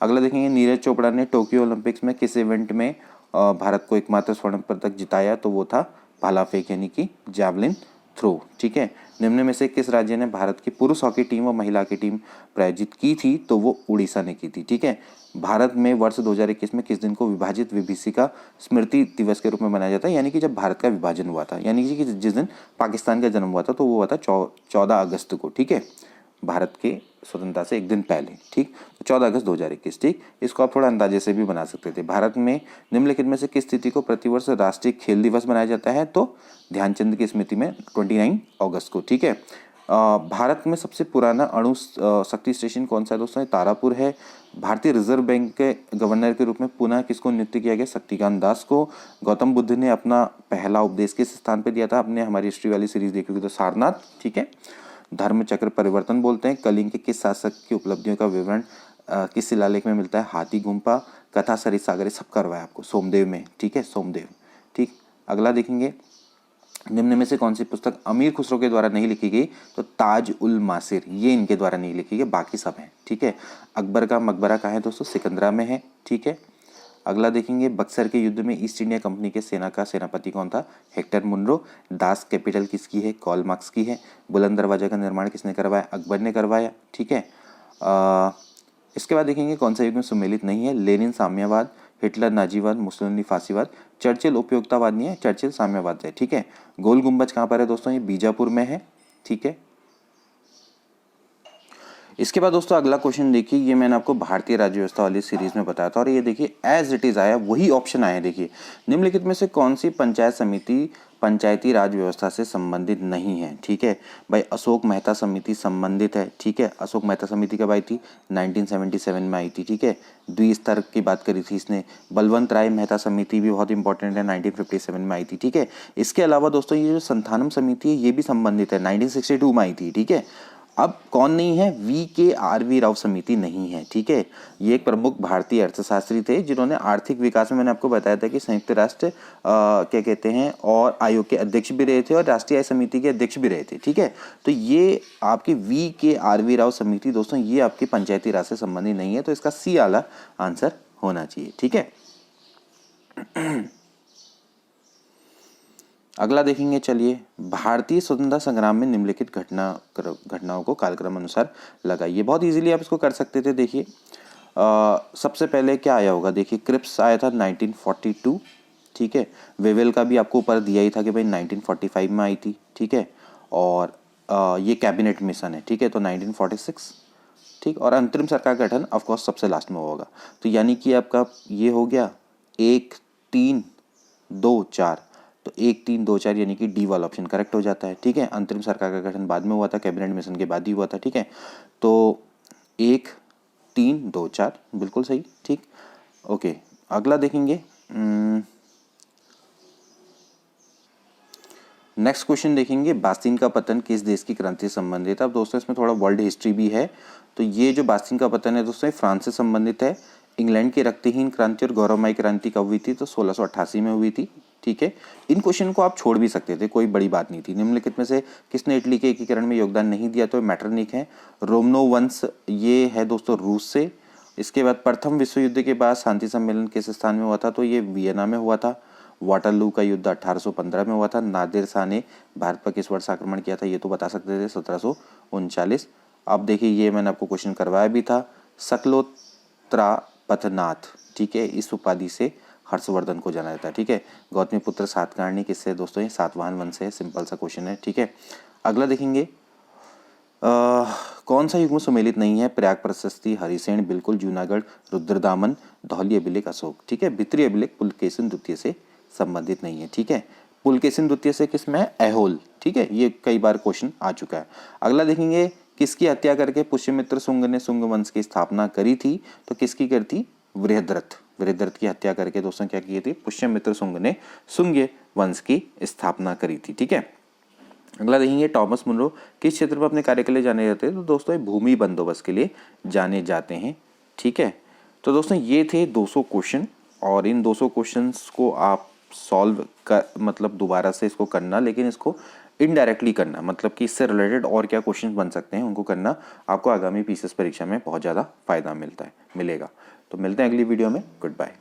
अगला देखेंगे नीरज चोपड़ा ने टोक्यो ओलंपिक्स में किस इवेंट में भारत को एकमात्र स्वर्ण पदक जिताया? तो वो था भाला फेंक यानी कि जैवलिन थ्रो, ठीक है। निम्न में से किस राज्य ने भारत की पुरुष हॉकी टीम और महिला की टीम प्रायोजित की थी? तो वो उड़ीसा ने की थी, ठीक है। भारत में वर्ष 2021 में किस दिन को विभाजित विभीषिका स्मृति दिवस के रूप में मनाया जाता है? यानी कि जब भारत का विभाजन हुआ था, यानी कि जिस दिन पाकिस्तान का जन्म हुआ था, तो वो हुआ था 14 अगस्त को, ठीक है। भारत के स्वतंत्रता से एक दिन पहले, ठीक। तो 14 अगस्त 2021, ठीक। इसको आप थोड़ा अंदाजे से भी बना सकते थे। भारत में निम्नलिखित में से किस तिथि को प्रतिवर्ष राष्ट्रीय खेल दिवस मनाया जाता है? तो ध्यानचंद की स्मृति में 29 अगस्त को, ठीक है। भारत में सबसे पुराना अणु शक्ति स्टेशन कौन सा है दोस्तों? तारापुर है। भारतीय रिजर्व बैंक के गवर्नर के रूप में पुनः किसको नियुक्त किया गया? शक्तिकांत दास को। गौतम बुद्ध ने अपना पहला उपदेश किस स्थान पर दिया था? आपने हमारी हिस्ट्री वाली सीरीज देखी होगी तो सारनाथ, ठीक है। धर्म चक्र परिवर्तन बोलते हैं। कलिंग के किस शासक की उपलब्धियों का विवरण किस शिलालेख में मिलता है? हाथी गुम्पा, कथा सरित सागर, सब करवाया आपको सोमदेव में, ठीक है, सोमदेव, ठीक। अगला देखेंगे निम्न में से कौन सी पुस्तक अमीर खुसरो के द्वारा नहीं लिखी गई? तो ताज उल मासिर, ये इनके द्वारा नहीं लिखी गई, बाकी सब हैं, ठीक है। अकबर का मकबरा कहाँ है दोस्तों? सिकंदरा में है, ठीक है। अगला देखेंगे बक्सर के युद्ध में ईस्ट इंडिया कंपनी के सेना का सेनापति कौन था? Hector Munro. दास कैपिटल किसकी है? कार्ल मार्क्स की है। बुलंद दरवाजा का निर्माण किसने करवाया? अकबर ने करवाया, ठीक है। इसके बाद देखेंगे कौन सा युग में सुमेलित नहीं है? लेनिन साम्यवाद, हिटलर नाजीवाद, मुसोलिनी फांसीवाद, चर्चिल उपयोगितावाद नहीं है, चर्चिल साम्यवाद है। ठीक है, गोल गुंबज कहाँ पर है दोस्तों? ये बीजापुर में है। ठीक है, इसके बाद दोस्तों अगला क्वेश्चन देखिए, ये मैंने आपको भारतीय राज्य व्यवस्था वाली सीरीज में बताया था और ये देखिए एज इट इज आया, वही ऑप्शन आया। देखिए, निम्नलिखित में से कौन सी पंचायत समिति पंचायती राज व्यवस्था से संबंधित नहीं है? ठीक है भाई, अशोक मेहता समिति संबंधित है। ठीक है, अशोक मेहता समिति कब आई थी? 1977 में आई थी। ठीक है, द्विस्तर की बात करी थी इसने। बलवंत राय मेहता समिति भी बहुत इंपॉर्टेंट है, 1957 में आई थी। ठीक है, इसके अलावा दोस्तों ये जो संथानम समिति है ये भी संबंधित है, 1962 में आई थी। ठीक है, अब कौन नहीं है? VKRV राव समिति नहीं है। ठीक है, ये एक प्रमुख भारतीय अर्थशास्त्री थे जिन्होंने आर्थिक विकास में, मैंने आपको बताया था कि संयुक्त राष्ट्र क्या कहते हैं और आयोग के अध्यक्ष भी रहे थे और राष्ट्रीय आय समिति के अध्यक्ष भी रहे थे। ठीक है, तो ये आपकी VKRV राव समिति दोस्तों ये आपकी पंचायती राज से संबंधित नहीं है, तो इसका सी वाला आंसर होना चाहिए। ठीक है, अगला देखेंगे, चलिए, भारतीय स्वतंत्रता संग्राम में निम्नलिखित घटनाओं को कालक्रम अनुसार लगाइए। बहुत इजीली आप इसको कर सकते थे। देखिए, सबसे पहले क्या आया होगा? देखिए, क्रिप्स आया था 1942। ठीक है, वेवेल का भी आपको ऊपर दिया ही था कि भाई 1945 में आई थी। ठीक है, और ये कैबिनेट मिशन है। ठीक है, तो 1946। ठीक, और अंतरिम सरकार गठन ऑफकोर्स सबसे लास्ट में होगा। तो यानी कि आपका ये हो गया 1, 3, 2, 4, तो 1, 3, 2, 4 यानी कि डी वाला ऑप्शन करेक्ट हो जाता है। ठीक है, अंतरिम सरकार का गठन बाद में हुआ था, कैबिनेट मिशन के बाद ही हुआ था। ठीक है, तो 1, 3, 2, 4 बिल्कुल सही। ठीक, ओके, अगला देखेंगे। नेक्स्ट क्वेश्चन देखेंगे, बास्तीन का पतन किस देश की क्रांति से संबंधित है? अब दोस्तों इसमें थोड़ा वर्ल्ड हिस्ट्री भी है। तो ये जो बास्तीन का पतन है दोस्तों फ्रांस से संबंधित है। इंग्लैंड की रक्तहीन क्रांति और गौरवमयी क्रांति कब हुई थी? तो 1688 में हुई थी। ठीक है, इन क्वेश्चन को आप छोड़ भी सकते थे, कोई बड़ी बात नहीं थी। निम्नलिखित में से किसने इटली के एकीकरण में योगदान नहीं दिया? तो मैटरनिक है। रोमनो वंश ये है दोस्तों रूस से। इसके बाद प्रथम विश्व युद्ध के बाद शांति सम्मेलन किस स्थान में हुआ था? तो ये वियना में हुआ था। वाटरलू का युद्ध 1815 में हुआ था। नादिर शाह ने भारत पर किस वर्ष आक्रमण किया था? ये तो बता सकते थे, 1739। अब देखिए, ये मैंने आपको क्वेश्चन करवाया भी था। सकलोत्रा पथनाथ, ठीक है, इस उपाधि से हर्षवर्धन को जाना जाता है। ठीक है, गौतमी पुत्र सातकर्णी किससे? दोस्तों ये सातवाहन वंश से है। सिंपल सा क्वेश्चन है। ठीक है, अगला देखेंगे, कौन सा युग्म सुमेलित नहीं है? प्रयाग प्रशस्ति, हरिसेन, बिल्कुल, जूनागढ़, रुद्रदामन, धौली अभिलेख, अशोक। ठीक है, भित्री अभिलेख पुलकेशिन द्वितीय से संबंधित नहीं है। ठीक है, पुलकेशिन द्वितीय से किसमें है? ऐहोल। ठीक है, ये कई बार क्वेश्चन आ चुका है। अगला देखेंगे, किसकी हत्या करके पुष्यमित्र शुंग ने शुंग वंश की स्थापना करी थी? तो किसकी करी थी? वृहद्रथ। वृहद्रथ की हत्या करके दोस्तों क्या की थी? पुष्यमित्र शुंग ने शुंग वंश की स्थापना करी थी। ठीक है, अगला देखेंगे, टॉमस मुनरो किस क्षेत्र में अपने कार्य के लिए जाने जाते हैं? तो दोस्तों ये भूमि बंदोबस्त के लिए जाने जाते हैं। ठीक है, तो दोस्तों ये थे 200 क्वेश्चन और इन 200 क्वेश्चंस को आप सॉल्व कर मतलब दोबारा से इसको करना, लेकिन इसको इनडायरेक्टली करना, मतलब कि इससे रिलेटेड और क्या क्वेश्चन बन सकते हैं उनको करना। आपको आगामी पीसीएस परीक्षा में बहुत ज़्यादा फायदा मिलेगा। तो मिलते हैं अगली वीडियो में। Good bye.